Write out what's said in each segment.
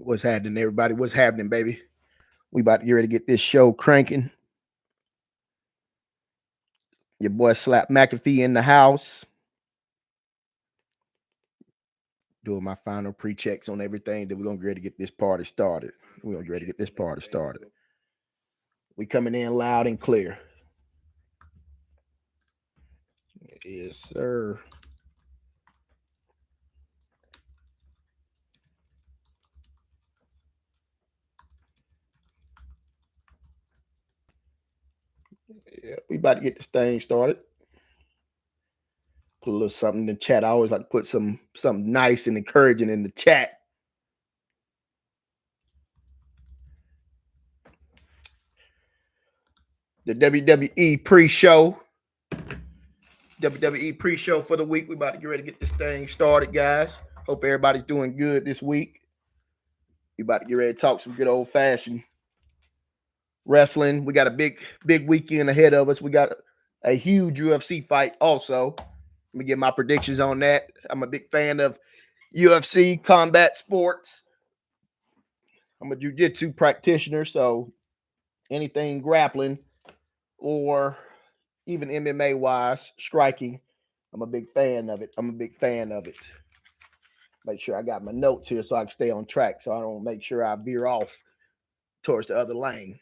What's happening, everybody? What's happening, baby? We about to get ready to get this show cranking. Your boy Slap McAfee in the house. Doing my final pre-checks on everything. Then we're gonna get ready to get this party started. We're gonna get ready to get this party started. We coming in loud and clear. Yes, sir. Yeah, we about to get this thing started. Put a little something in the chat. I always like to put something nice and encouraging in the chat. The WWE pre-show. WWE pre-show for the week. We about to get ready to get this thing started, guys. Hope everybody's doing good this week. We about to get ready to talk some good old-fashioned wrestling. We got a big weekend ahead of us. We got a huge UFC fight also. Let me get my predictions on that. I'm a big fan of UFC combat sports. I'm a jiu-jitsu practitioner, so anything grappling or even MMA wise, striking, I'm a big fan of it. Make sure I got my notes here so I can stay on track, so I don't make sure I veer off towards the other lane.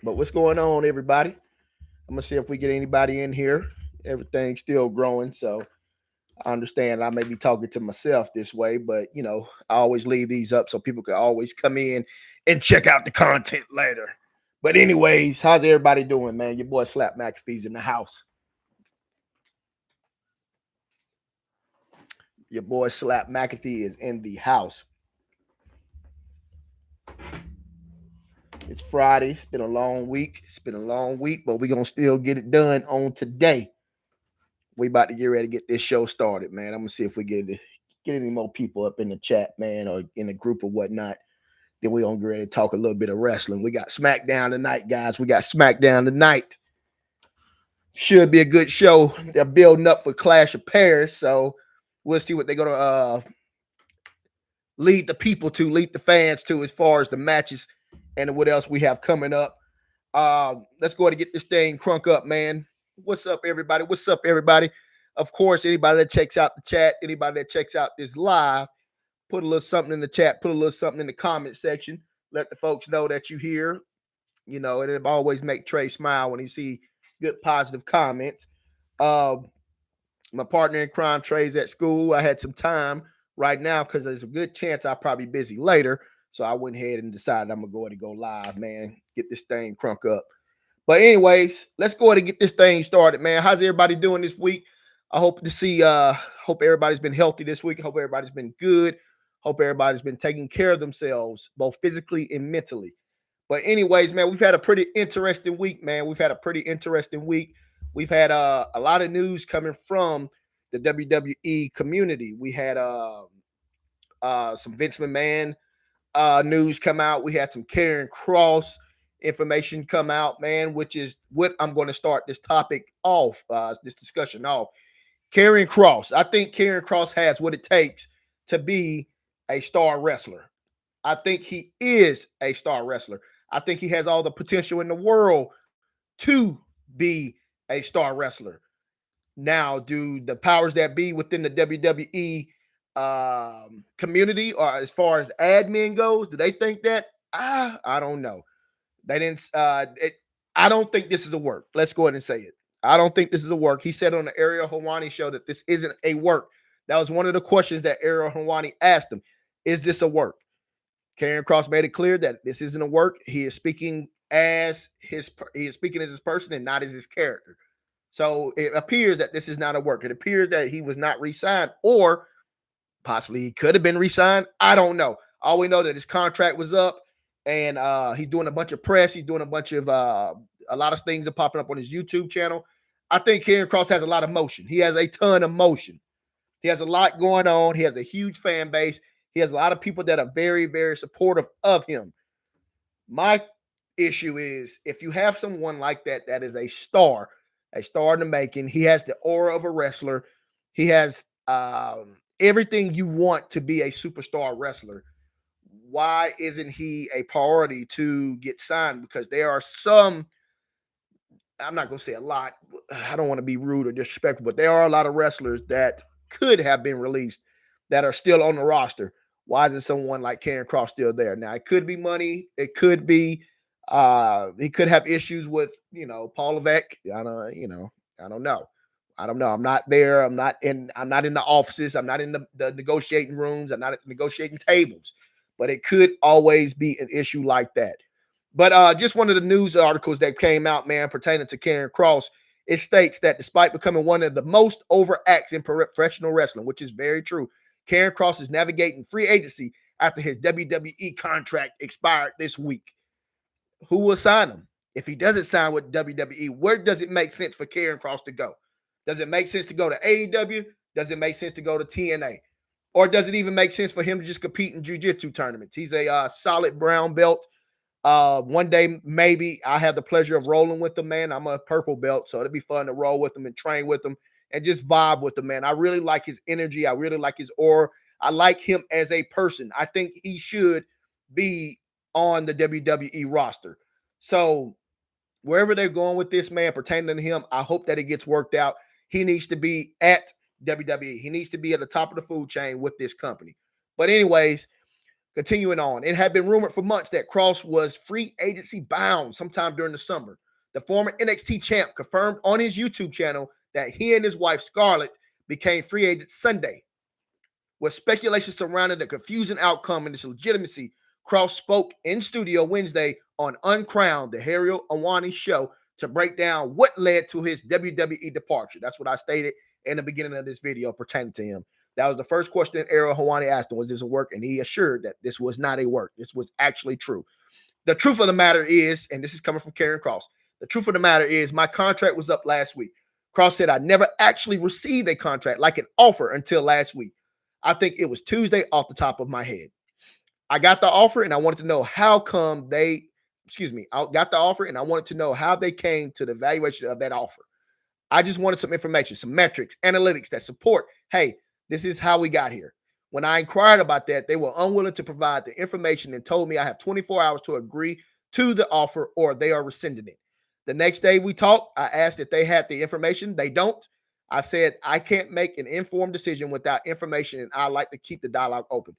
But what's going on, everybody? I'm gonna see if we get anybody in here. Everything's still growing, so I understand I may be talking to myself this way, but I always leave these up so people can always come in and check out the content later. But anyways, how's everybody doing, man? Your boy Slap McAfee's in the house. Your boy Slap McAfee is in the house. It's Friday. It's been a long week. But we're going to still get it done on today. We about to get ready to get this show started, man. I'm going to see if we get any more people up in the chat, man, or in the group or whatnot. Then we're going to get ready to talk a little bit of wrestling. We got SmackDown tonight, guys. Should be a good show. They're building up for Clash of Paris, so we'll see what they're going to lead the fans to as far as the matches and what else we have coming up. Let's go ahead and get this thing crunk up, man. What's up, everybody? Of course, anybody that checks out the chat, anybody that checks out this live, put a little something in the chat, put a little something in the comment section. Let the folks know that you're here. And it always make Trey smile when he see good positive comments. My partner in crime, Trey's at school. I had some time right now because there's a good chance I'll probably be busy later. So I went ahead and decided I'm going to go ahead and go live, man. Get this thing crunk up. But anyways, let's go ahead and get this thing started, man. How's everybody doing this week? I hope everybody's been healthy this week. I hope everybody's been good. Hope everybody's been taking care of themselves, both physically and mentally. But anyways, man, we've had a pretty interesting week, man. We've had a lot of news coming from the WWE community. We had some Vince McMahon news come out. We had some Karen Cross information come out, man, which is what I'm going to start this topic off, this discussion off. Karen Cross. I think Karen Cross has what it takes to be a star wrestler. I think he is a star wrestler. I think he has all the potential in the world to be a star wrestler. Now, do the powers that be within the WWE community, or as far as admin goes, do they think that? I don't know. They didn't. I don't think this is a work. Let's go ahead and say it. I don't think this is a work. He said on the Ariel Helwani show that this isn't a work. That was one of the questions that Ariel Helwani asked him. Is this a work? Karen Cross made it clear that this isn't a work. He is speaking as his person and not as his character. So it appears that this is not a work. It appears that he was not re-signed, or possibly he could have been re-signed. I don't know. All we know that his contract was up, and he's doing a bunch of press. He's doing a bunch of a lot of things are popping up on his YouTube channel. I think Karen Cross has a lot of motion. He has a ton of motion. He has a lot going on. He has a huge fan base. He has a lot of people that are very, very supportive of him. My issue is if you have someone like that, that is a star in the making. He has the aura of a wrestler. He has everything you want to be a superstar wrestler. why isn't he a priority to get signed? Because there are some, I'm not going to say a lot, I don't want to be rude or disrespectful, but there are a lot of wrestlers that could have been released that are still on the roster. Why isn't someone like Karrion Kross still there? Now, it could be money. It could be he could have issues with, Paul Levesque. I don't know. I don't know. I'm not there. I'm not in the offices. I'm not in the negotiating rooms. I'm not at the negotiating tables. But it could always be an issue like that. But just one of the news articles that came out, man, pertaining to Karrion Kross, it states that despite becoming one of the most over acts in professional wrestling, which is very true, Karrion Kross is navigating free agency after his WWE contract expired this week. Who will sign him? If he doesn't sign with WWE, where does it make sense for Karrion Kross to go? Does it make sense to go to AEW? Does it make sense to go to TNA? Or does it even make sense for him to just compete in jiu-jitsu tournaments? He's a solid brown belt. One day, maybe I have the pleasure of rolling with the man. I'm a purple belt, so it'd be fun to roll with him and train with him and just vibe with the man. I really like his energy. I really like his aura. I like him as a person. I think he should be on the WWE roster. So wherever they're going with this man pertaining to him, I hope that it gets worked out. He needs to be at WWE. He needs to be at the top of the food chain with this company. But anyways, continuing on, it had been rumored for months that Kross was free agency bound sometime during the summer. The former NXT champ confirmed on his YouTube channel that he and his wife Scarlett became free agents Sunday. With speculation surrounding the confusing outcome and its legitimacy, Kross spoke in studio Wednesday on Uncrowned, the Ariel Helwani show, to break down what led to his WWE departure. That's what I stated in the beginning of this video pertaining to him. That was the first question that Ariel Helwani asked him, was this a work? And he assured that this was not a work. This was actually true. The truth of the matter is, and this is coming from Karrion Kross, the truth of the matter is my contract was up last week. Kross said I never actually received a contract, like an offer, until last week. I think it was Tuesday off the top of my head. I got the offer and I wanted to know how come I got the offer and I wanted to know how they came to the valuation of that offer. I just wanted some information, some metrics, analytics that support, hey, this is how we got here. When I inquired about that, they were unwilling to provide the information and told me I have 24 hours to agree to the offer or they are rescinding it. The next day we talked, I asked if they had the information. They don't. I said, I can't make an informed decision without information, and I like to keep the dialogue open.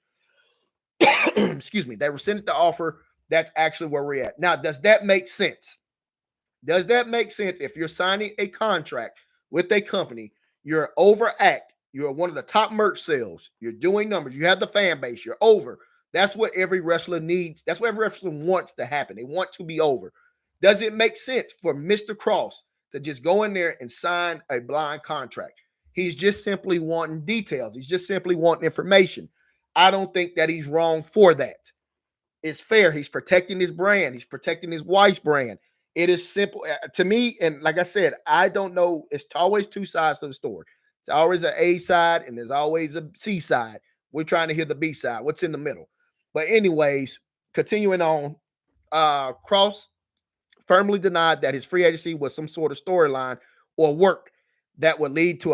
Excuse me. They rescinded the offer. That's actually where we're at. Now, does that make sense? Does that make sense if you're signing a contract with a company, you're overact, you're one of the top merch sales, you're doing numbers, you have the fan base, you're over. That's what every wrestler needs. That's what every wrestler wants to happen. They want to be over. Does it make sense for Mr. Kross to just go in there and sign a blind contract? He's just simply wanting details. He's just simply wanting information. I don't think that he's wrong for that. It's fair. He's protecting his brand. He's protecting his wife's brand. It is simple to me. And like I said, I don't know. It's always two sides to the story. It's always an A side and there's always a C side. We're trying to hear the B side. What's in the middle? But anyways, continuing on, Kross firmly denied that his free agency was some sort of storyline or work that would lead to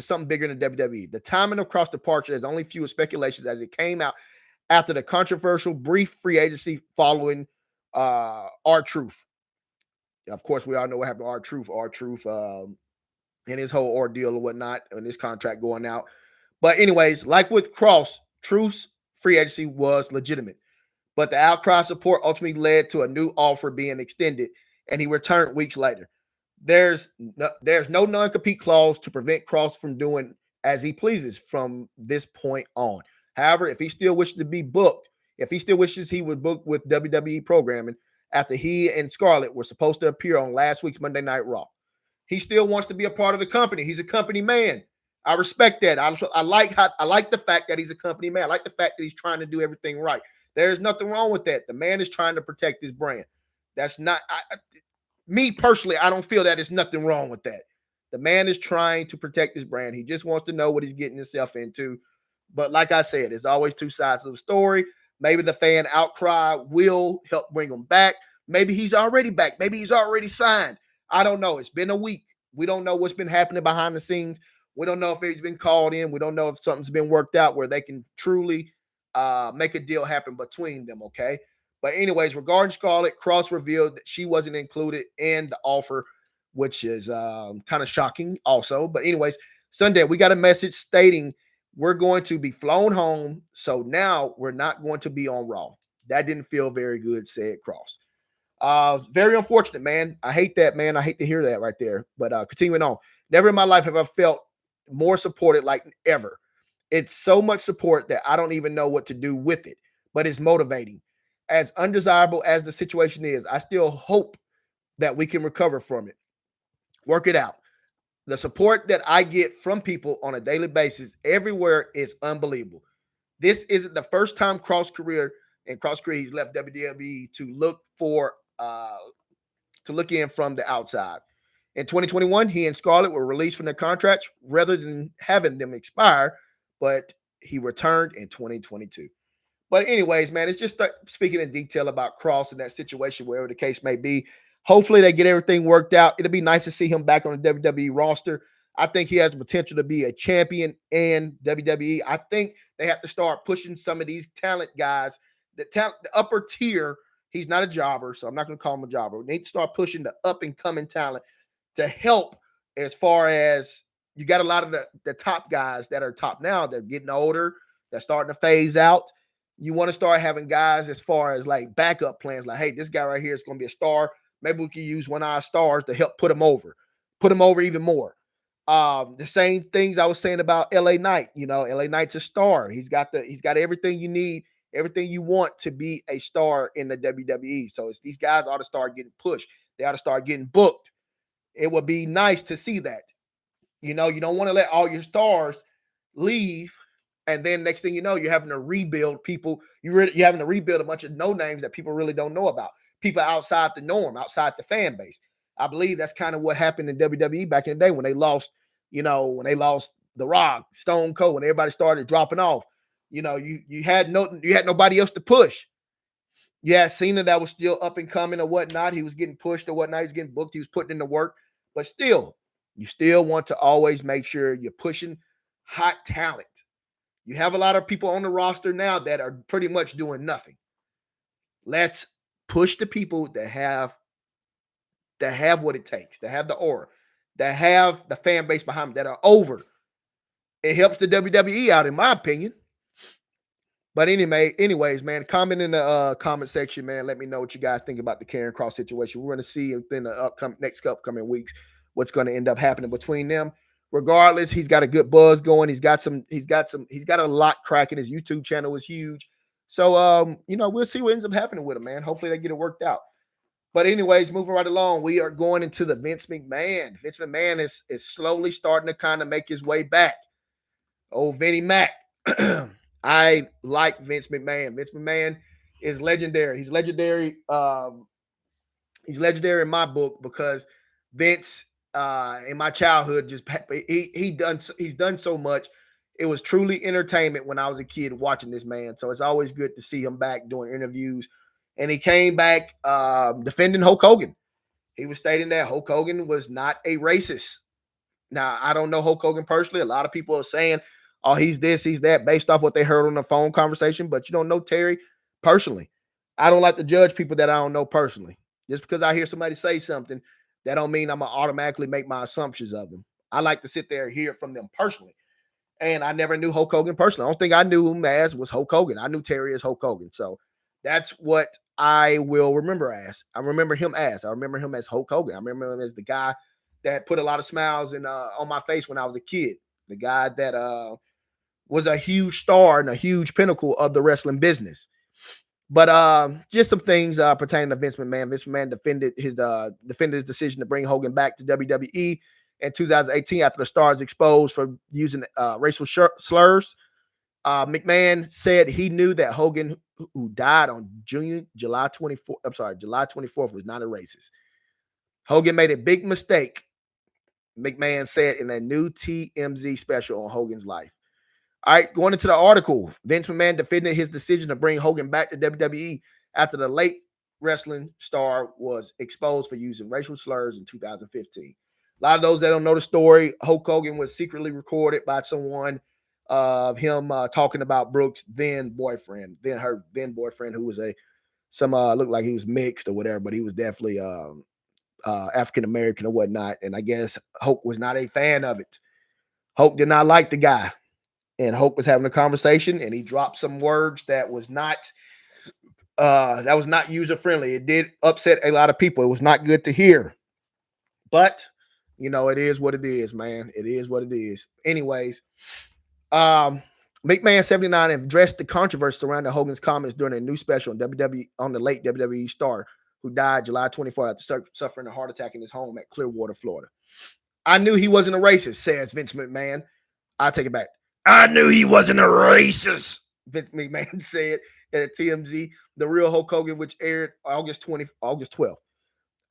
something bigger than WWE. The timing of Kross' departure has only few speculations as it came out after the controversial brief free agency following R-Truth. Of course, we all know what happened to R-Truth. R-Truth and his whole ordeal or whatnot, and his contract going out. But anyways, like with Kross, Truth's free agency was legitimate. But the outcry support ultimately led to a new offer being extended, and he returned weeks later. There's no non-compete clause to prevent Kross from doing as he pleases from this point on. However, if he still wishes to be booked, if he still wishes he would book with WWE programming after he and Scarlett were supposed to appear on last week's Monday Night Raw. He still wants to be a part of the company. He's a company man. I respect that. I like the fact that he's a company man. I like the fact that he's trying to do everything right. There's nothing wrong with that. The man is trying to protect his brand. That's not me personally. I don't feel that there's nothing wrong with that. The man is trying to protect his brand. He just wants to know what he's getting himself into. But like I said, there's always two sides of the story. Maybe the fan outcry will help bring him back. Maybe he's already back. Maybe he's already signed. I don't know. It's been a week. We don't know what's been happening behind the scenes. We don't know if he's been called in. We don't know if something's been worked out where they can truly make a deal happen between them, okay? But anyways, regarding Scarlett, Cross revealed that she wasn't included in the offer, which is kind of shocking also. But anyways, Sunday, we got a message stating we're going to be flown home, so now we're not going to be on Raw. That didn't feel very good, said Cross. Very unfortunate, man. I hate that, man. I hate to hear that right there. But continuing on, never in my life have I felt more supported like ever. It's so much support that I don't even know what to do with it, but it's motivating. As undesirable as the situation is, I still hope that we can recover from it. Work it out. The support that I get from people on a daily basis everywhere is unbelievable. This isn't the first time Cross career he's left WWE to look for to look in from the outside. In 2021, he and Scarlett were released from their contracts rather than having them expire, but he returned in 2022. But anyways, man, it's just speaking in detail about Cross and that situation, wherever the case may be. Hopefully they get everything worked out. It'll be nice to see him back on the WWE roster. I think he has the potential to be a champion in WWE. I think they have to start pushing some of these talent guys, the upper tier. He's not a jobber, so I'm not going to call him a jobber. We need to start pushing the up-and-coming talent to help as far as you got a lot of the top guys that are top now. They're getting older. They're starting to phase out. You want to start having guys as far as like backup plans, like, hey, this guy right here is going to be a star. Maybe we can use one of our stars to help put him over even more. The same things I was saying about LA Knight. You know, LA Knight's a star. He's got everything you need, everything you want to be a star in the WWE. So these guys ought to start getting pushed. They ought to start getting booked. It would be nice to see that. You know, you don't want to let all your stars leave, and then next thing you know, you're having to rebuild people. You're having to rebuild a bunch of no names that people really don't know about. People outside the norm, outside the fan base. I believe that's kind of what happened in WWE back in the day when they lost, The Rock, Stone Cold, when everybody started dropping off. You know, you had nobody else to push. Yeah, Cena that was still up and coming or whatnot. He was getting pushed or whatnot. He was getting booked. He was putting in the work. But still, you still want to always make sure you're pushing hot talent. You have a lot of people on the roster now that are pretty much doing nothing. Let's push the people that have what it takes, that have the aura, that have the fan base behind them, that are over. It helps the WWE out, in my opinion. But anyways, man, comment in the comment section, man. Let me know what you guys think about the Karrion Kross situation. We're going to see within the next upcoming weeks what's going to end up happening between them. Regardless, he's got a good buzz going. He's got a lot cracking. His YouTube channel is huge. So we'll see what ends up happening with him, man. Hopefully they get it worked out. But anyways, moving right along, we are going into the Vince McMahon. Vince McMahon is slowly starting to kind of make his way back. Oh, Vinnie Mac. I like Vince McMahon. Vince McMahon is legendary. He's legendary. He's legendary in my book because Vince, in my childhood, he's done so much. It was truly entertainment when I was a kid watching this man. So it's always good to see him back doing interviews. And he came back defending Hulk Hogan. He was stating that Hulk Hogan was not a racist. Now, I don't know Hulk Hogan personally. A lot of people are saying, oh, he's this, he's that, based off what they heard on the phone conversation. But you don't know Terry personally. I don't like to judge people that I don't know personally. Just because I hear somebody say something, that don't mean I'm going to automatically make my assumptions of them. I like to sit there and hear from them personally. And I never knew Hulk Hogan personally. I don't think I knew him as was Hulk Hogan. I knew Terry as Hulk Hogan. So that's what I will remember as. I remember him as Hulk Hogan. I remember him as the guy that put a lot of smiles on my face when I was a kid. The guy that was a huge star and a huge pinnacle of the wrestling business. But just some things pertaining to Vince McMahon. Vince McMahon defended his decision to bring Hogan back to WWE in 2018 after the stars exposed for using racial slurs. McMahon said he knew that Hogan, who died on July 24th, was not a racist. Hogan made a big mistake, McMahon said in a new TMZ special on Hogan's life. All right, going into the article, Vince McMahon defended his decision to bring Hogan back to WWE after the late wrestling star was exposed for using racial slurs in 2015. A lot of those that don't know the story, Hulk Hogan was secretly recorded by someone of him talking about Brooks' then boyfriend, her then boyfriend, who was looked like he was mixed or whatever, but he was definitely African American or whatnot. And I guess Hope was not a fan of it. Hope did not like the guy, and Hope was having a conversation, and he dropped some words that was not user friendly. It did upset a lot of people. It was not good to hear, but it is what it is, man. It is what it is. Anyways, McMahon 79 addressed the controversy surrounding Hogan's comments during a new special on WWE on the late WWE star who died July 24 after suffering a heart attack in his home at Clearwater, Florida. I knew he wasn't a racist, says Vince McMahon. I take it back. I knew he wasn't a racist, Vince McMahon said at TMZ, The Real Hulk Hogan, which aired August 12th.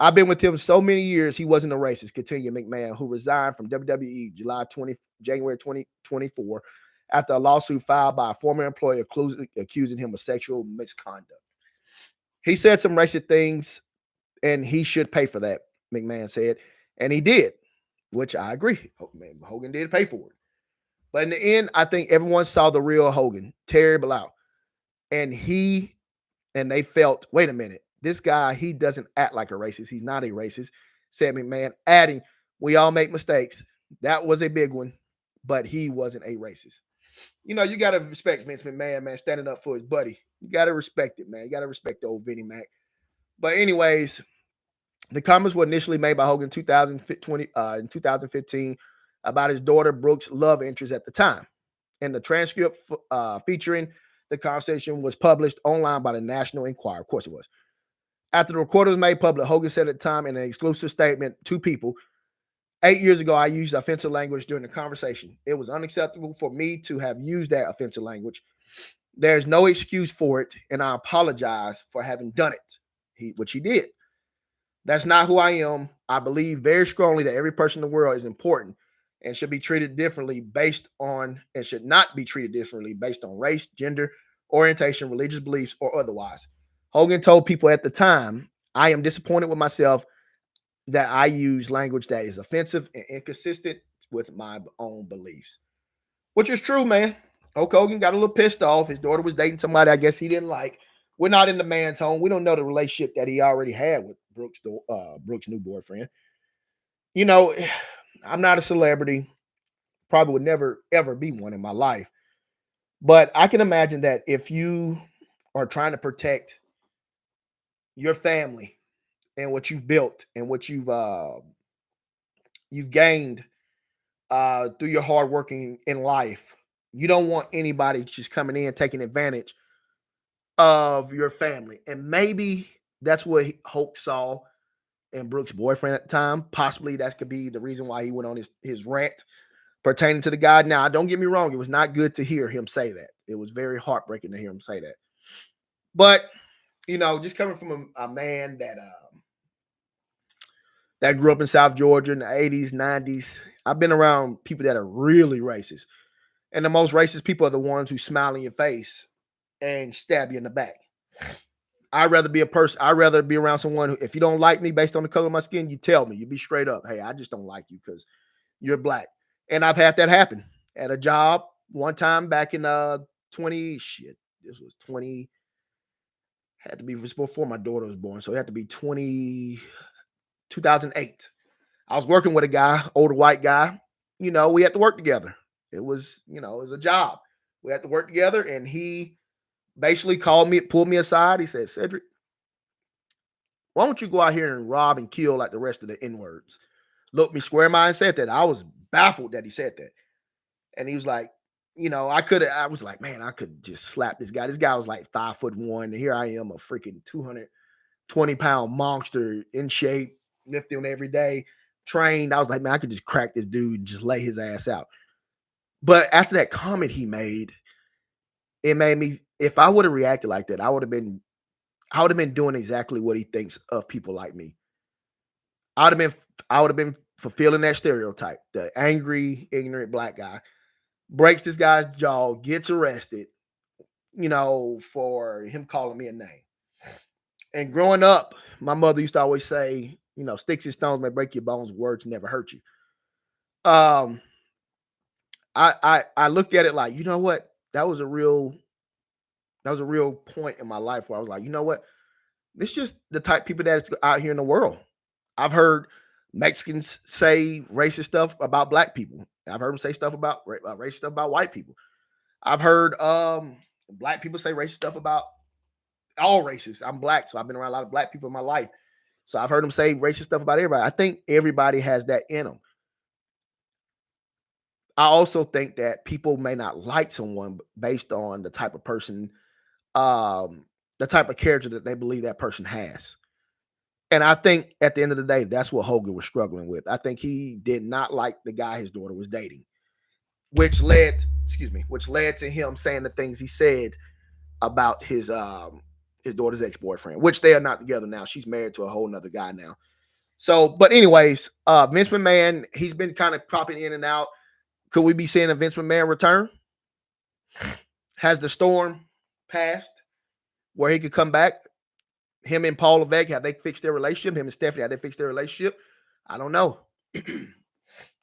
I've been with him so many years, he wasn't a racist, continued McMahon, who resigned from WWE January 2024 after a lawsuit filed by a former employee accusing him of sexual misconduct. He said some racist things, and he should pay for that, McMahon said, and he did, which I agree. Hogan did pay for it. But in the end, I think everyone saw the real Hogan, Terry Blau, and they felt, wait a minute, this guy, he doesn't act like a racist. He's not a racist, said McMahon, adding, we all make mistakes. That was a big one, but he wasn't a racist. You got to respect Vince McMahon, man, standing up for his buddy. You got to respect it, man. You got to respect the old Vinnie Mac. But anyways, the comments were initially made by Hogan in 2015 about his daughter Brooks' love interest at the time. And the transcript featuring the conversation was published online by the National Enquirer. Of course it was. After the recording was made public, Hogan said at the time in an exclusive statement to people, 8 years ago, I used offensive language during the conversation. It was unacceptable for me to have used that offensive language. There's no excuse for it, and I apologize for having done it, which he did. That's not who I am. I believe very strongly that every person in the world is important and should be treated differently should not be treated differently based on race, gender, orientation, religious beliefs, or otherwise. Hogan told people at the time, I am disappointed with myself that I use language that is offensive and inconsistent with my own beliefs. Which is true, man. Hulk Hogan got a little pissed off. His daughter was dating somebody I guess he didn't like. We're not in the man's home. We don't know the relationship that he already had with Brooks' new boyfriend. I'm not a celebrity. Probably would never, ever be one in my life. But I can imagine that if you are trying to protect your family and what you've built and what you've gained through your hard working in life, you don't want anybody just coming in taking advantage of your family. And maybe that's what Hope saw in Brooks' boyfriend at the time. Possibly that could be the reason why he went on his rant pertaining to the guy. Now, don't get me wrong. It was not good to hear him say that. It was very heartbreaking to hear him say that. But, just coming from a man that grew up in South Georgia in the 80s, 90s, I've been around people that are really racist. And the most racist people are the ones who smile in your face and stab you in the back. I'd rather be around someone who, if you don't like me based on the color of my skin, you tell me. You be straight up. Hey, I just don't like you because you're black. And I've had that happen at a job one time back in had to be before my daughter was born. So it had to be 2008. I was working with a guy, older white guy. We had to work together. It was a job. We had to work together, and he basically pulled me aside. He said, Cedric, why don't you go out here and rob and kill like the rest of the N-words? Looked me square in my eye and said that. I was baffled that he said that. And he was like, I was like, man, I could just slap this guy. This guy was like 5'1", and here I am, a freaking 220-pound monster in shape, lifting every day, trained. I was like, man, I could just crack this dude and just lay his ass out. But after that comment he made, it made me, if I would have reacted like that, I would have been doing exactly what he thinks of people like me. I would have been fulfilling that stereotype, the angry, ignorant black guy. Breaks this guy's jaw, gets arrested, for him calling me a name. And growing up, my mother used to always say, sticks and stones may break your bones, words never hurt you. I looked at it like, you know what? That was a real point in my life where I was like, you know what? This is just the type of people that's out here in the world. I've heard Mexicans say racist stuff about black people. I've heard them say stuff about racist stuff about white people. I've heard black people say racist stuff about all races. I'm black, so I've been around a lot of black people in my life. So I've heard them say racist stuff about everybody. I think everybody has that in them. I also think that people may not like someone based on the type of person, the type of character that they believe that person has. And I think at the end of the day, that's what Hogan was struggling with. I think he did not like the guy his daughter was dating, which led to him saying the things he said about his daughter's ex-boyfriend, which they are not together now. She's married to a whole nother guy now. So, but anyways, Vince McMahon, he's been kind of popping in and out. Could we be seeing a Vince McMahon return? Has the storm passed where he could come back? Him and Paul Levesque, have they fixed their relationship? Him and Stephanie, have they fixed their relationship? I don't know.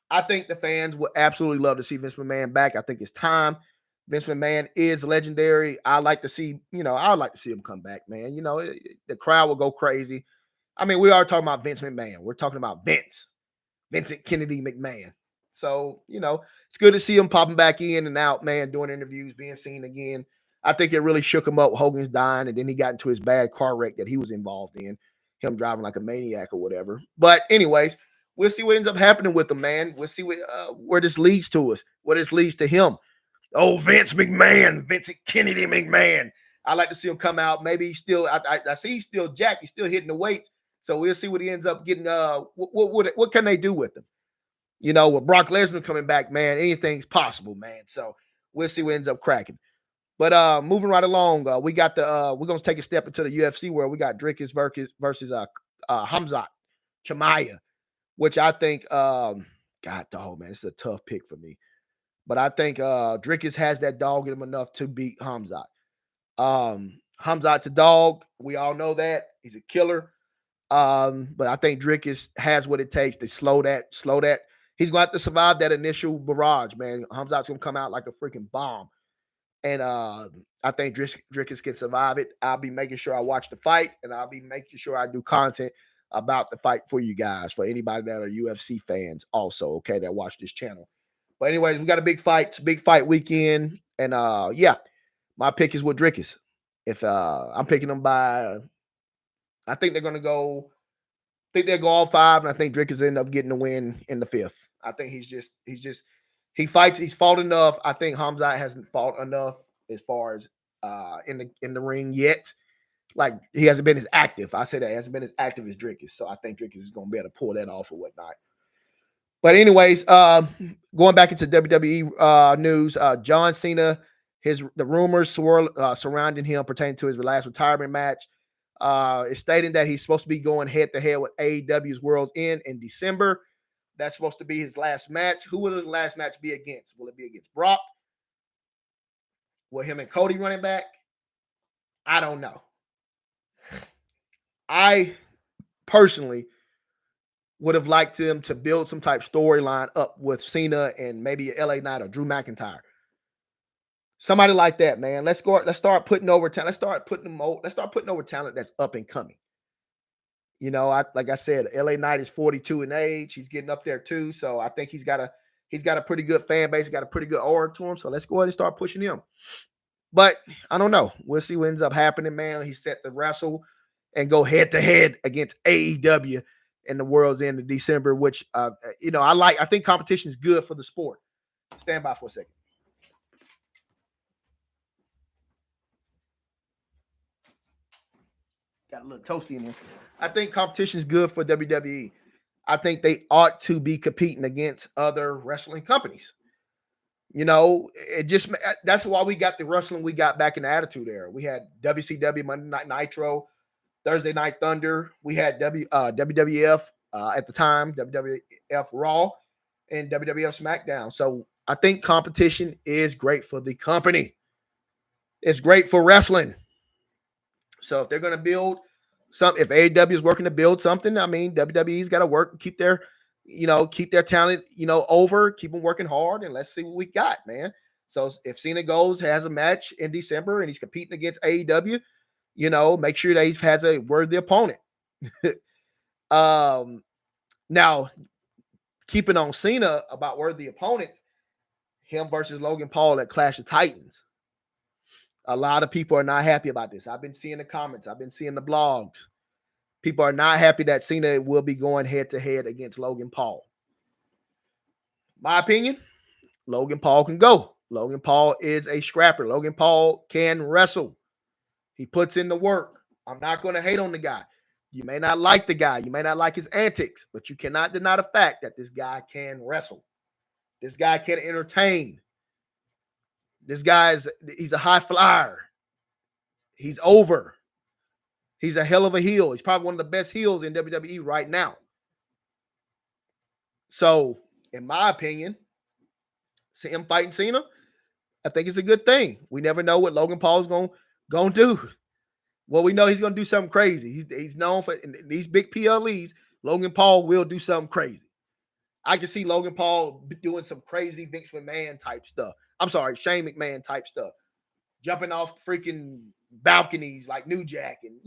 I think the fans would absolutely love to see Vince McMahon back. I think it's time. Vince McMahon is legendary. I'd like to see him come back, man. The crowd will go crazy. I mean, we are talking about Vince McMahon. We're talking about Vincent Kennedy McMahon. So, it's good to see him popping back in and out, man, doing interviews, being seen again. I think it really shook him up. Hogan's dying, and then he got into his bad car wreck that he was involved in, him driving like a maniac or whatever. But anyways, we'll see what ends up happening with him, man. We'll see where this leads to us, where this leads to him. Oh, Vince McMahon, Vincent Kennedy McMahon. I like to see him come out. Maybe he's still, I see he's still jacked. He's still hitting the weights. So we'll see what he ends up getting. What can they do with him? With Brock Lesnar coming back, man, anything's possible, man. So we'll see what ends up cracking. But moving right along, we're gonna take a step into the UFC where we got Dricus versus Hamzat Chimaev, which I think, God dog, man, it's a tough pick for me. But I think Dricus has that dog in him enough to beat Hamzat. Hamzat's a dog. We all know that. He's a killer. But I think Dricus has what it takes to slow that. He's going to have to survive that initial barrage, man. Hamzat's going to come out like a freaking bomb. And I think Dricus can survive it. I'll be making sure I watch the fight, and I'll be making sure I do content about the fight for you guys, for anybody that are UFC fans also, okay, that watch this channel. But anyways, we got a big fight weekend. And my pick is with Dricus. If I'm picking them by, I think they're going to go, they'll go all five, and I think Dricus end up getting the win in the fifth. I think he fights, he's fought enough. I think Hamzat hasn't fought enough as far as in the ring yet. Like, he hasn't been as active. I say that he hasn't been as active as Dricus. So I think Dricus is going to be able to pull that off or whatnot. But anyways, going back into WWE news, John Cena, the rumors surrounding him pertaining to his last retirement match is stating that he's supposed to be going head-to-head with AEW's World's End in December. That's supposed to be his last match. Who will his last match be against? Will it be against Brock? Will him and Cody running back? I don't know. I personally would have liked them to build some type storyline up with Cena and maybe LA Knight or Drew McIntyre. Somebody like that, man. Let's start putting over talent. Let's start putting over talent that's up and coming. Like I said, LA Knight is 42 in age. He's getting up there too. So I think he's got a pretty good fan base. He's got a pretty good aura to him. So let's go ahead and start pushing him. But I don't know. We'll see what ends up happening, man. He's set to wrestle and go head to head against AEW in the World's End in December, which I think competition is good for the sport. Stand by for a second. Got a little toasty in there. I think competition is good for WWE. I think they ought to be competing against other wrestling companies. That's why we got the wrestling we got back in the Attitude Era. We had WCW, Monday Night Nitro, Thursday Night Thunder. We had WWF at the time, WWF Raw, and WWF SmackDown. So I think competition is great for the company. It's great for wrestling. So if they're going to build if AEW is working to build something, I mean, WWE's got to work and keep their keep their talent, over, keep them working hard, and let's see what we got, man. So if Cena has a match in December and he's competing against AEW, make sure that he has a worthy opponent. Now, keeping on Cena about worthy opponents, him versus Logan Paul at Clash of Titans. A lot of people are not happy about this. I've been seeing the comments. I've been seeing the blogs. People are not happy that Cena will be going head-to-head against Logan Paul. My opinion, Logan Paul can go. Logan Paul is a scrapper. Logan Paul can wrestle. He puts in the work. I'm not going to hate on the guy. You may not like the guy. You may not like his antics, but you cannot deny the fact that this guy can wrestle. This guy can entertain. This guy he's a high flyer. He's over. He's a hell of a heel. He's probably one of the best heels in WWE right now. So, in my opinion, him fighting Cena, I think it's a good thing. We never know what Logan Paul's going to do. Well, we know he's going to do something crazy. He's known for these big PLEs. Logan Paul will do something crazy. I can see Logan Paul doing some crazy Vince McMahon type stuff. I'm sorry, Shane McMahon type stuff. Jumping off freaking balconies like New Jack. And,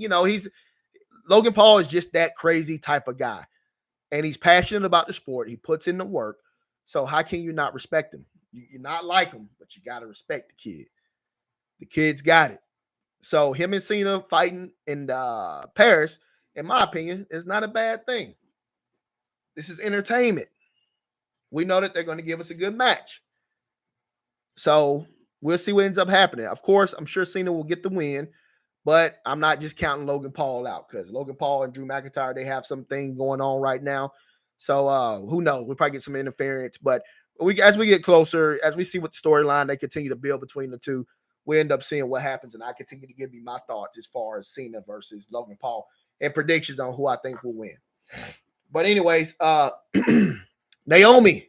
Logan Paul is just that crazy type of guy. And he's passionate about the sport. He puts in the work. So how can you not respect him? You're not like him, but you got to respect the kid. The kid's got it. So him and Cena fighting in Paris, in my opinion, is not a bad thing. This is entertainment. We know that they're going to give us a good match. So we'll see what ends up happening. Of course, I'm sure Cena will get the win, but I'm not just counting Logan Paul out because Logan Paul and Drew McIntyre, they have something going on right now. So who knows? We'll probably get some interference. But as we get closer, as we see what the storyline they continue to build between the two, we end up seeing what happens. And I continue to give you my thoughts as far as Cena versus Logan Paul and predictions on who I think will win. But anyways, Naomi,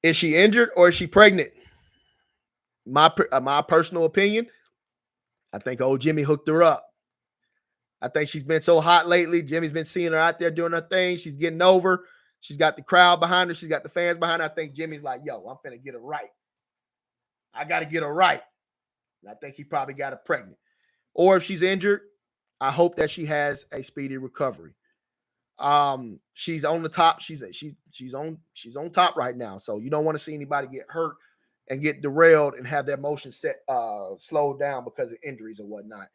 is she injured or is she pregnant? My personal opinion, I think old Jimmy hooked her up. I think she's been so hot lately. Jimmy's been seeing her out there doing her thing. She's getting over. She's got the crowd behind her. She's got the fans behind her. I think Jimmy's like, yo, I'm finna get her right. I got to get her right. And I think he probably got her pregnant. Or if she's injured, I hope that she has a speedy recovery. She's on the top. She's on top right now. So you don't want to see anybody get hurt and get derailed and have their motion slowed down because of injuries or whatnot.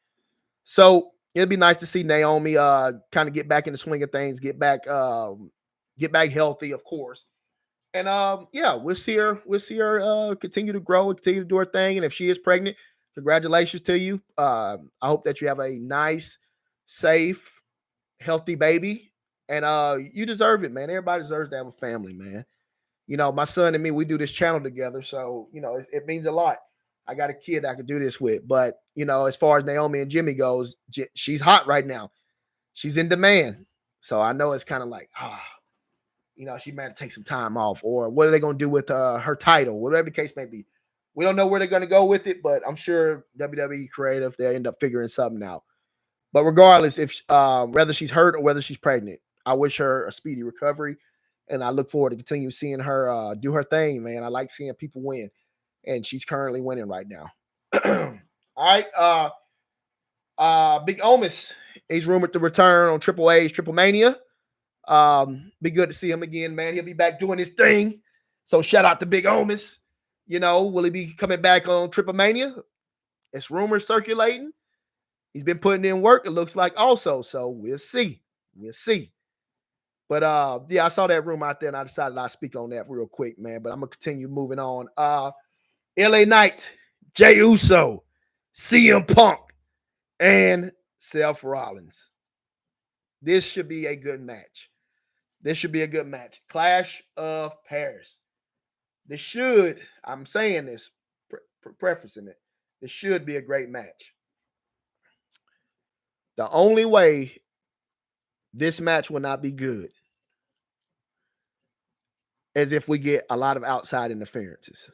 So it'd be nice to see Naomi kind of get back in the swing of things, get back healthy, of course. And we'll see her continue to grow and continue to do her thing. And if she is pregnant, congratulations to you. I hope that you have a nice, safe, healthy baby. And you deserve it, man. Everybody deserves to have a family, man. My son and me, we do this channel together. So, it means a lot. I got a kid I could do this with. But, as far as Naomi and Jimmy goes, she's hot right now. She's in demand. So I know it's kind of like, she might have to take some time off. Or what are they going to do with her title? Whatever the case may be. We don't know where they're going to go with it, but I'm sure WWE creative, they'll end up figuring something out. But regardless, if whether she's hurt or whether she's pregnant, I wish her a speedy recovery. And I look forward to continue seeing her do her thing, man. I like seeing people win. And she's currently winning right now. All right. Big Omis, he's rumored to return on Triple A's Triple Mania. Be good to see him again, man. He'll be back doing his thing. So shout out to Big Omis. Will he be coming back on Triple Mania? It's rumors circulating. He's been putting in work, it looks like also. So we'll see. We'll see. But I saw that rumor out there and I decided I'd speak on that real quick, man. But I'm gonna continue moving on. LA Knight, Jey Uso, CM Punk, and Seth Rollins. This should be a good match. Clash of Paris. I'm saying this, prefacing it. This should be a great match. The only way this match will not be good is if we get a lot of outside interferences.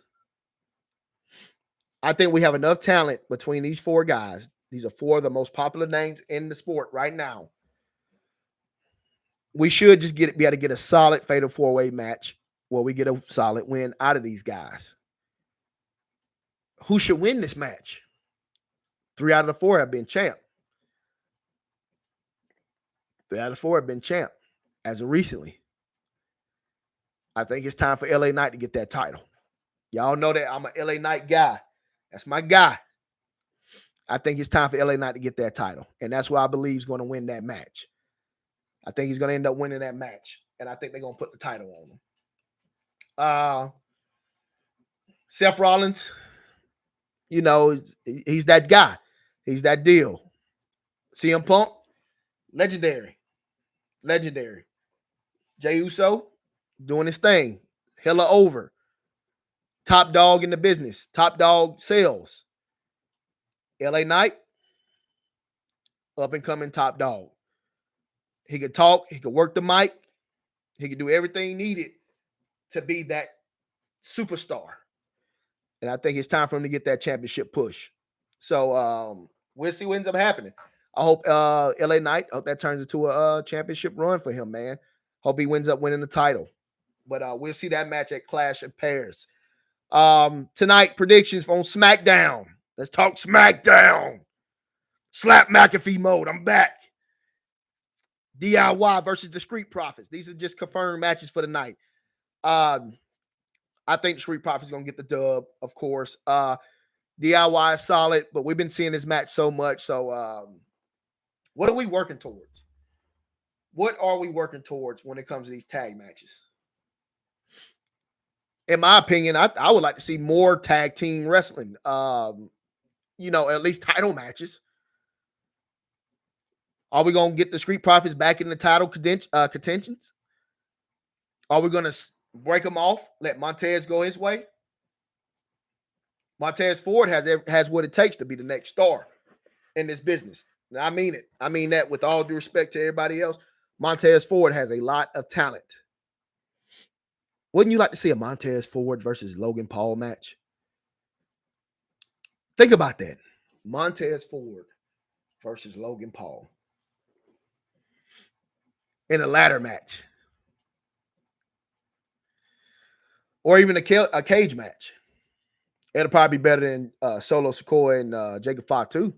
I think we have enough talent between these four guys. These are four of the most popular names in the sport right now. we should just be able to get a solid fatal 4-way match where we get a solid win out of these guys. Who should win this match? 3 out of the 4 have been champ. 3 out of 4 have been champ as of recently. I think it's time for LA Knight to get that title. Y'all know that I'm a LA Knight guy. That's my guy. I think it's time for LA Knight to get that title. And that's why I believe he's going to win that match. I think he's going to end up winning that match. And I think they're going to put the title on him. Seth Rollins, you know, he's that guy. He's that deal. CM Punk, legendary. Legendary. Jey Uso, doing his thing. Hella over. Top dog in the business. Top dog sales. LA Knight, up and coming top dog. He could talk. He could work the mic. He could do everything needed to be that superstar. And I think it's time for him to get that championship push. So we'll see what ends up happening. I hope LA Knight, I hope that turns into a championship run for him, man. Hope he ends up winning the title. But we'll see that match at Clash of Pairs. Tonight, predictions on SmackDown. Let's talk SmackDown. Slap McAfee mode. I'm back. DIY versus the Street Profits. These are just confirmed matches for the night. I think the Street Profits going to get the dub, of course. DIY is solid, but we've been seeing this match so much. So what are we working towards? What are we working towards when it comes to these tag matches? In my opinion, I would like to see more tag team wrestling. At least title matches. Are we going to get the Street Profits back in the title contentions? Are we going to break them off, let Montez go his way? Montez Ford has what it takes to be the next star in this business. And I mean it. I mean that with all due respect to everybody else. Montez Ford has a lot of talent. Wouldn't you like to see a Montez Ford versus Logan Paul match? Think about that. Montez Ford versus Logan Paul in a ladder match. Or even a cage match. It'll probably be better than Solo Sikoa and Jacob Fatu.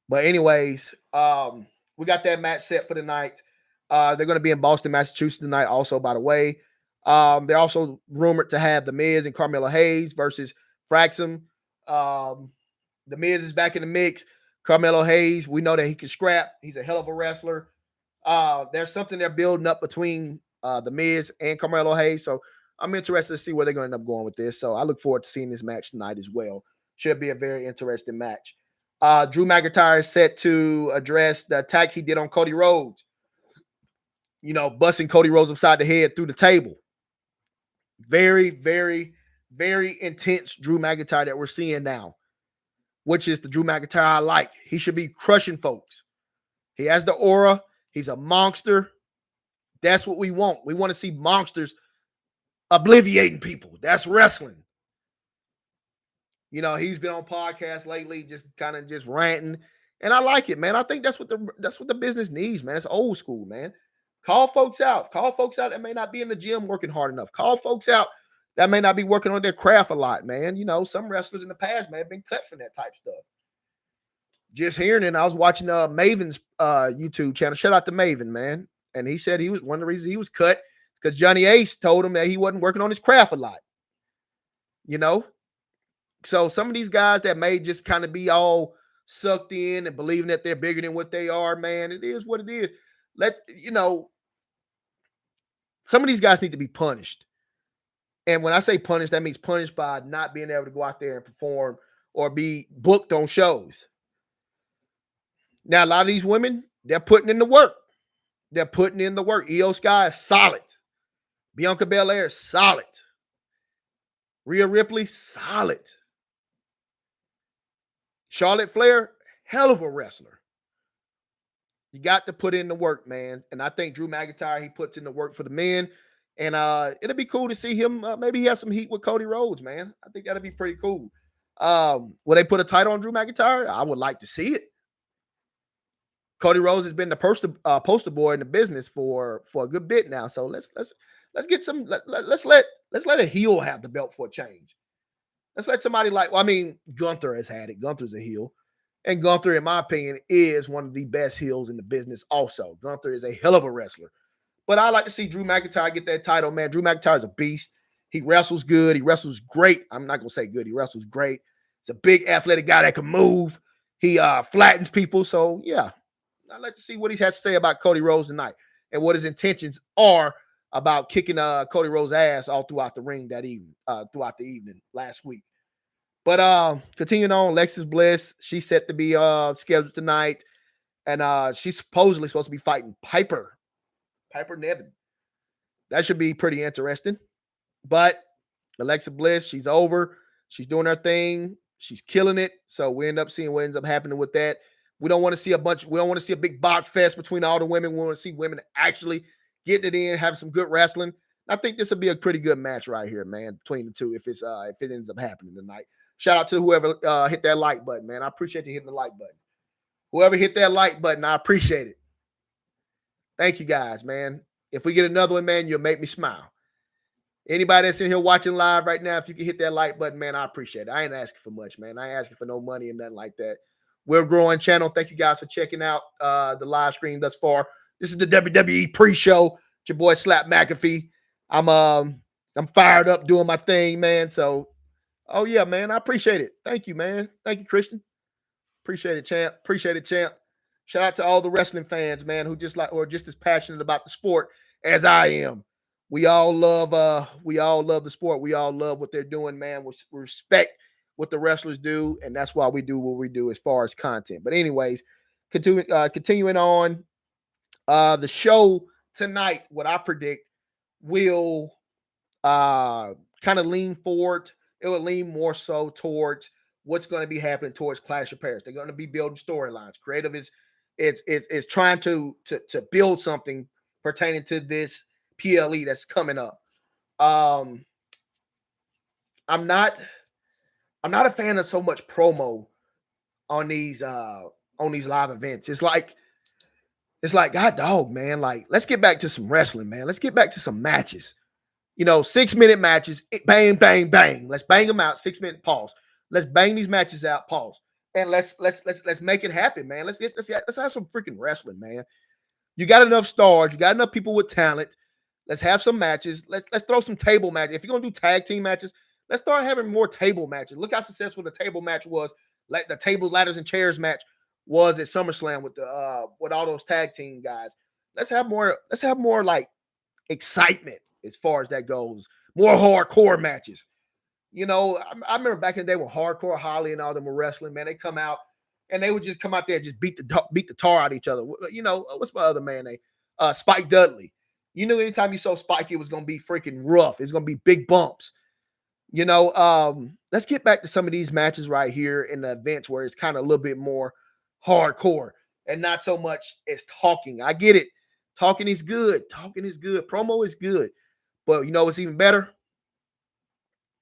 But anyways, we got that match set for the night. They're going to be in Boston, Massachusetts tonight also, by the way. They're also rumored to have The Miz and Carmelo Hayes versus Fraxum. The Miz is back in the mix. Carmelo Hayes, we know that he can scrap. He's a hell of a wrestler. There's something they're building up between The Miz and Carmelo Hayes. So I'm interested to see where they're going to end up going with this. So I look forward to seeing this match tonight as well. Should be a very interesting match. Drew McIntyre is set to address the attack he did on Cody Rhodes. Busting Cody Rhodes upside the head through the table. Very, very, very intense Drew McIntyre that we're seeing now, which is the Drew McIntyre I like. He should be crushing folks. He has the aura. He's a monster. That's what we want. We want to see monsters obliviating people. That's wrestling. He's been on podcasts lately, just kind of just ranting, and I like it, man. I think that's what the business needs, man. It's old school, man. Call folks out. Call folks out that may not be in the gym working hard enough. Call folks out that may not be working on their craft a lot, man. Some wrestlers in the past may have been cut from that type stuff. Just hearing it, I was watching Maven's YouTube channel. Shout out to Maven, man. And he said he was one of the reasons he was cut because Johnny Ace told him that he wasn't working on his craft a lot. So some of these guys that may just kind of be all sucked in and believing that they're bigger than what they are, man, it is what it is. Some of these guys need to be punished. And when I say punished, that means punished by not being able to go out there and perform or be booked on shows. Now, a lot of these women, they're putting in the work. They're putting in the work. Io Sky is solid. Bianca Belair is solid. Rhea Ripley, solid. Charlotte Flair, hell of a wrestler. You got to put in the work, man. And I think Drew McIntyre, he puts in the work for the men. And it'll be cool to see him. Maybe he has some heat with Cody Rhodes, man. I think that'll be pretty cool. Will they put a title on Drew McIntyre? I would like to see it. Cody Rhodes has been the poster boy in the business for a good bit now. So let's get some. Let's let a heel have the belt for a change. Let's let somebody like. Well, I mean, Gunther has had it. Gunther's a heel, and Gunther, in my opinion, is one of the best heels in the business. Also, Gunther is a hell of a wrestler. But I like to see Drew McIntyre get that title, man. Drew McIntyre is a beast. He wrestles good. He wrestles great. I'm not gonna say good. He wrestles great. He's a big athletic guy that can move. He flattens people. So yeah, I'd like to see what he has to say about Cody Rhodes tonight and what his intentions are about kicking Cody Rhodes' ass all throughout the ring that evening, throughout the evening last week. But continuing on, Lexis Bliss, she's set to be scheduled tonight, and she's supposedly supposed to be fighting Piper Nevin. That should be pretty interesting. But Alexa Bliss, she's over. She's doing her thing. She's killing it. So we end up seeing what ends up happening with that. We don't want to see a big box fest between all the women. We want to see women actually getting it in, having some good wrestling. I think this will be a pretty good match right here, man, between the two if it ends up happening tonight. Shout out to whoever hit that like button, man. I appreciate you hitting the like button. Whoever hit that like button, I appreciate it. Thank you guys, man. If we get another one, man, you'll make me smile. Anybody that's in here watching live right now, if you can hit that like button, man, I appreciate it. I ain't asking for much, man. I ain't asking for no money and nothing like that. We're a growing channel. Thank you guys for checking out the live stream thus far. This is the WWE pre-show. It's your boy Slap McAfee. I'm fired up doing my thing, man. So, oh yeah, man, I appreciate it. Thank you, man. Thank you, Christian. Appreciate it, champ. Appreciate it, champ. Shout out to all the wrestling fans, man, who just as passionate about the sport as I am. We all love the sport. We all love what they're doing, man. We respect what the wrestlers do, and that's why we do what we do as far as content. But anyways, continuing on, the show tonight, what I predict will kind of lean forward. It will lean more so towards what's going to be happening towards Clash of Paris. They're going to be building storylines. Creative is trying to build something pertaining to this PLE that's coming up. I'm not a fan of so much promo on these live events. It's like God dog, man. Like, let's get back to some wrestling, man. Let's get back to some matches. 6-minute matches. Bang, bang, bang. Let's bang them out. 6-minute pause. Let's bang these matches out. Pause. And let's make it happen, man. Let's have some freaking wrestling, man. You got enough stars. You got enough people with talent. Let's have some matches. Let's throw some table matches. If you're gonna do tag team matches, let's start having more table matches. Look how successful the table match was. Like the tables, ladders, and chairs match was at SummerSlam with all those tag team guys. Let's have more like excitement as far as that goes. More hardcore matches. I remember back in the day when Hardcore Holly and all them were wrestling, man. They come out and they would just come out there and just beat the tar out of each other. What's my other man name? Spike Dudley. Anytime you saw Spike, it was going to be freaking rough. It's going to be big bumps. Let's get back to some of these matches right here in the events where it's kind of a little bit more hardcore and not so much as talking. I get it. Talking is good. Talking is good. Promo is good. But you know what's even better?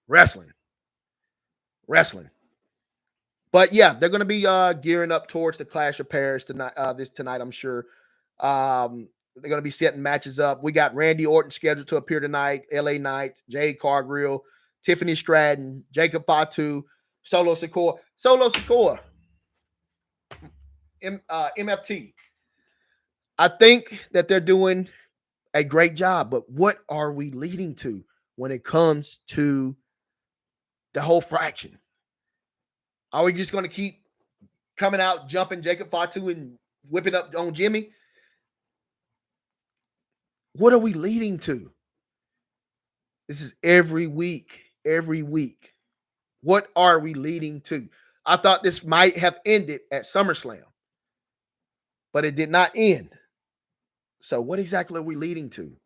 Wrestling. But yeah, they're going to be gearing up towards the Clash of Paris tonight. Tonight, I'm sure. They're going to be setting matches up. We got Randy Orton scheduled to appear tonight. LA Knight, Jade Cargill, Tiffany Stratton, Jacob Fatu, Solo Sikoa, MFT. I think that they're doing a great job, but what are we leading to when it comes to the whole fraction? Are we just going to keep coming out, jumping Jacob Fatu and whipping up on Jimmy? What are we leading to? This is every week. What are we leading to? I thought this might have ended at SummerSlam, but it did not end. So what exactly are we leading to?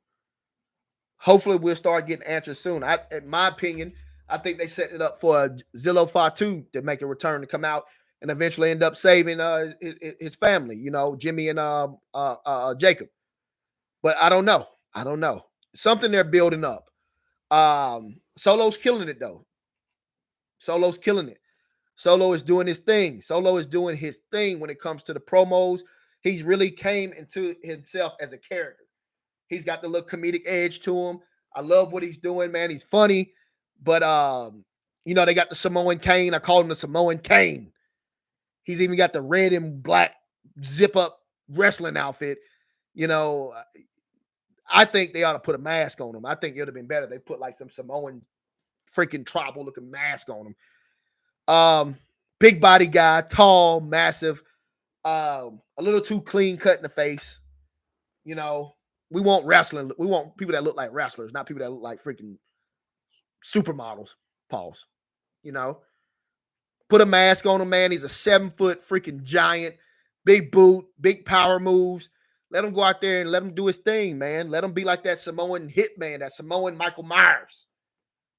Hopefully we'll start getting answers soon. In my opinion, I think they set it up for Zillow Fatu to make a return to come out and eventually end up saving his family, Jimmy and Jacob. But I don't know. Something they're building up. Solo's killing it though. Solo is doing his thing. Solo is doing his thing when it comes to the promos. He's really came into himself as a character. He's got the little comedic edge to him. I love what he's doing, man. He's funny, but they got the Samoan Kane. I call him the Samoan Kane. He's even got the red and black zip up wrestling outfit. I think they ought to put a mask on him. I think it would have been better if they put like some Samoan freaking tribal looking mask on him. Big body guy, tall, massive, a little too clean cut in the face. We want wrestling. We want people that look like wrestlers, not people that look like freaking supermodels. Pause. Put a mask on him, man. He's a 7-foot freaking giant, big boot, big power moves. Let him go out there and let him do his thing, man. Let him be like that Samoan hitman, that Samoan Michael Myers.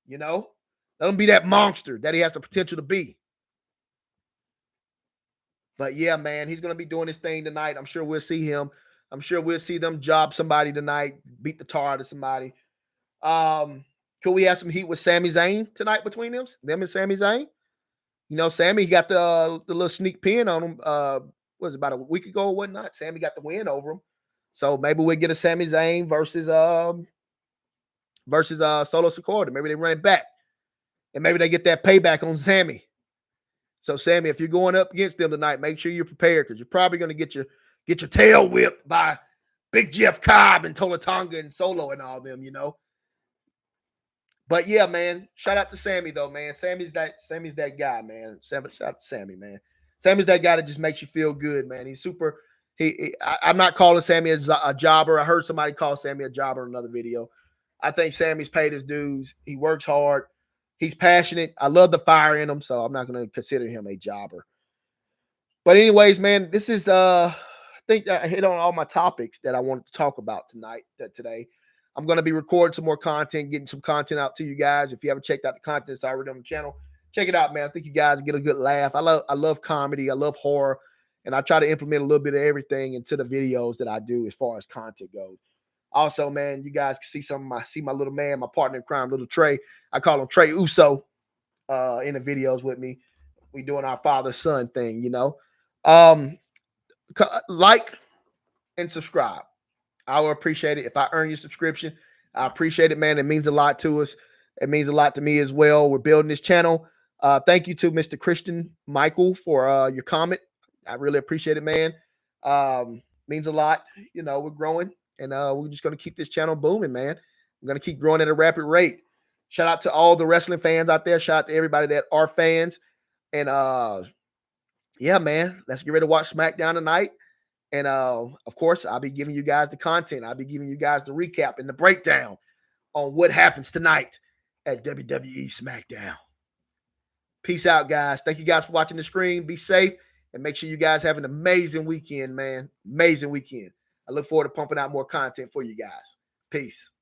Let him be that monster that he has the potential to be. But yeah, man, he's going to be doing his thing tonight. I'm sure we'll see him. I'm sure we'll see them job somebody tonight, beat the tar out of somebody. Could we have some heat with Sami Zayn tonight between them and Sami Zayn? Sami got the little sneak pin on him. Was about a week ago or whatnot. Sami got the win over him. So maybe we'll get a Sami Zayn versus Solo Sikoa. Maybe they run it back. And maybe they get that payback on Sami. So Sami, if you're going up against them tonight, make sure you're prepared because you're probably going to get your tail whipped by Big Jeff Cobb and Tola Tonga and Solo and all them, But yeah, man, shout out to Sami though, man. Sami's that guy, man. Shout out to Sami, man. Sami's that guy that just makes you feel good, man. He's super. I'm not calling Sami a jobber. I heard somebody call Sami a jobber in another video. I think Sami's paid his dues. He works hard. He's passionate. I love the fire in him, so I'm not going to consider him a jobber. But anyways, man, this is I think I hit on all my topics that I wanted to talk about today. I'm going to be recording some more content, getting some content out to you guys. If you haven't checked out the content that's already on the channel, check it out, man. I think you guys get a good laugh. I love comedy. I love horror. And I try to implement a little bit of everything into the videos that I do as far as content goes. Also, man, you guys can see my little man, my partner in crime, little Trey. I call him Trey Uso in the videos with me. We doing our father-son thing, Like and subscribe. I will appreciate it. If I earn your subscription, I appreciate it, man. It means a lot to us. It means a lot to me as well. We're building this channel. Thank you to Mr. Christian Michael for your comment. I really appreciate it, man. Means a lot. We're growing, and we're just going to keep this channel booming, man. I'm going to keep growing at a rapid rate. Shout out to all the wrestling fans out there. Shout out to everybody that are fans. And yeah, man, let's get ready to watch SmackDown tonight. And of course, I'll be giving you guys the content. I'll be giving you guys the recap and the breakdown on what happens tonight at WWE SmackDown. Peace out, guys. Thank you guys for watching the stream. Be safe and make sure you guys have an amazing weekend, man. Amazing weekend. I look forward to pumping out more content for you guys. Peace.